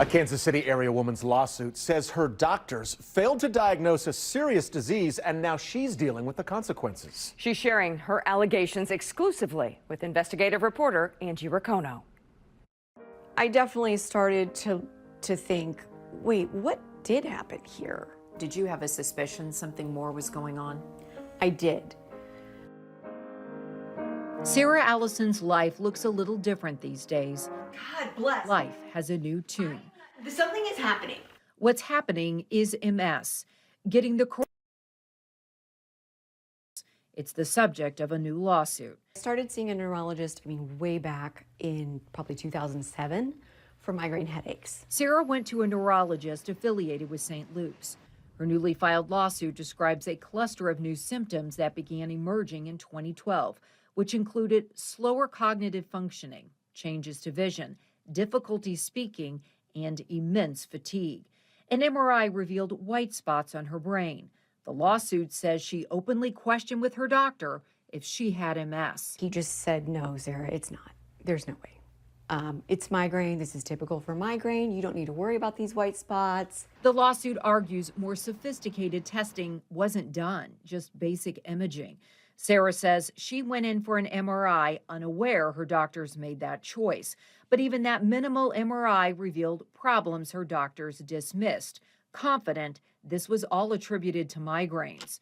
A Kansas City area woman's lawsuit says her doctors failed to diagnose a serious disease, and now she's dealing with the consequences. She's sharing her allegations exclusively with investigative reporter Angie Racono. I definitely started to think, wait, what did happen here? Did you have a suspicion something more was going on? I did. Sara Allison's life looks a little different these days. God bless. Life has a new tune. Something is happening. What's happening is MS. Getting the It's the subject of a new lawsuit. I started seeing a neurologist, way back in probably 2007 for migraine headaches. Sara went to a neurologist affiliated with St. Luke's. Her newly filed lawsuit describes a cluster of new symptoms that began emerging in 2012, which included slower cognitive functioning, changes to vision, difficulty speaking, and immense fatigue. An MRI revealed white spots on her brain. The lawsuit says she openly questioned with her doctor if she had MS. He just said, no, Sara, it's not. There's no way. It's migraine. This is typical for migraine. You don't need to worry about these white spots. The lawsuit argues more sophisticated testing wasn't done, just basic imaging. Sara says she went in for an MRI unaware her doctors made that choice. But even that minimal MRI revealed problems her doctors dismissed, confident this was all attributed to migraines.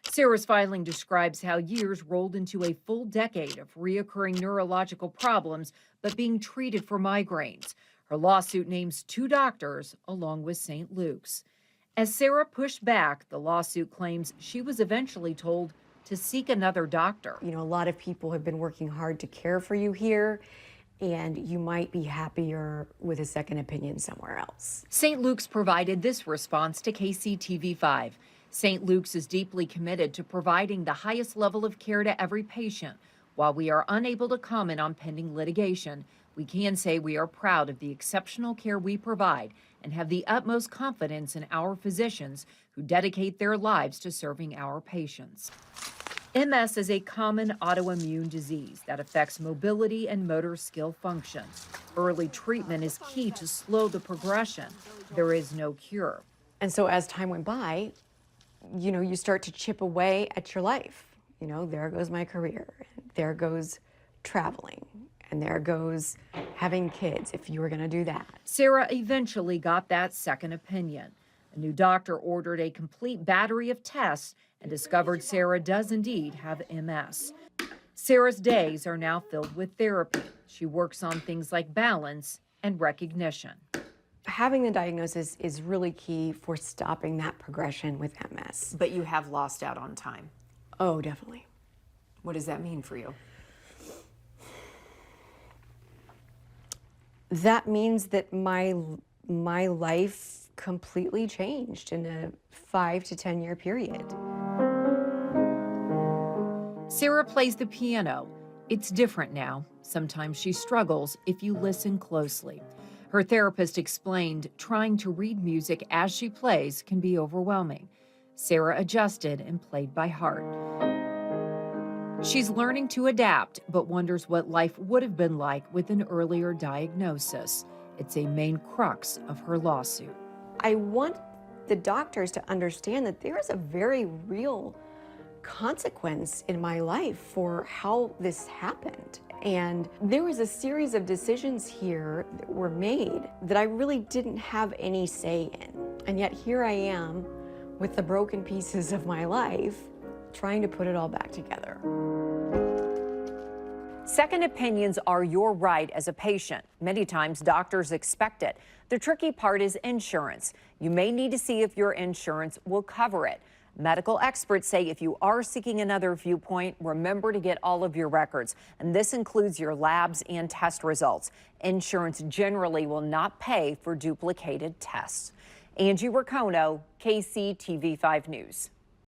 Sara's filing describes how years rolled into a full decade of reoccurring neurological problems, but being treated for migraines. Her lawsuit names 2 doctors along with St. Luke's. As Sara pushed back, the lawsuit claims she was eventually told to seek another doctor. A lot of people have been working hard to care for you here, and you might be happier with a second opinion somewhere else. St. Luke's provided this response to KCTV5. St. Luke's is deeply committed to providing the highest level of care to every patient. While we are unable to comment on pending litigation, we can say we are proud of the exceptional care we provide and have the utmost confidence in our physicians who dedicate their lives to serving our patients. MS is a common autoimmune disease that affects mobility and motor skill function. Early treatment is key to slow the progression. There is no cure. And so as time went by, you start to chip away at your life. There goes my career, there goes traveling, and there goes having kids, if you were going to do that. Sara eventually got that second opinion. A new doctor ordered a complete battery of tests and discovered Sara does indeed have MS. Sara's days are now filled with therapy. She works on things like balance and recognition. Having the diagnosis is really key for stopping that progression with MS. But you have lost out on time. Oh, definitely. What does that mean for you? That means that my life completely changed in a 5 to 10 year period. Sara plays the piano. It's different now. Sometimes she struggles if you listen closely. Her therapist explained trying to read music as she plays can be overwhelming. Sara adjusted and played by heart. She's learning to adapt, but wonders what life would have been like with an earlier diagnosis. It's a main crux of her lawsuit. I want the doctors to understand that there is a very real consequence in my life for how this happened. And there was a series of decisions here that were made that I really didn't have any say in. And yet here I am with the broken pieces of my life, trying to put it all back together. Second opinions are your right as a patient. Many times doctors expect it. The tricky part is insurance. You may need to see if your insurance will cover it. Medical experts say if you are seeking another viewpoint, remember to get all of your records, and this includes your labs and test results. Insurance generally will not pay for duplicated tests. Angie Racono, KCTV5 News.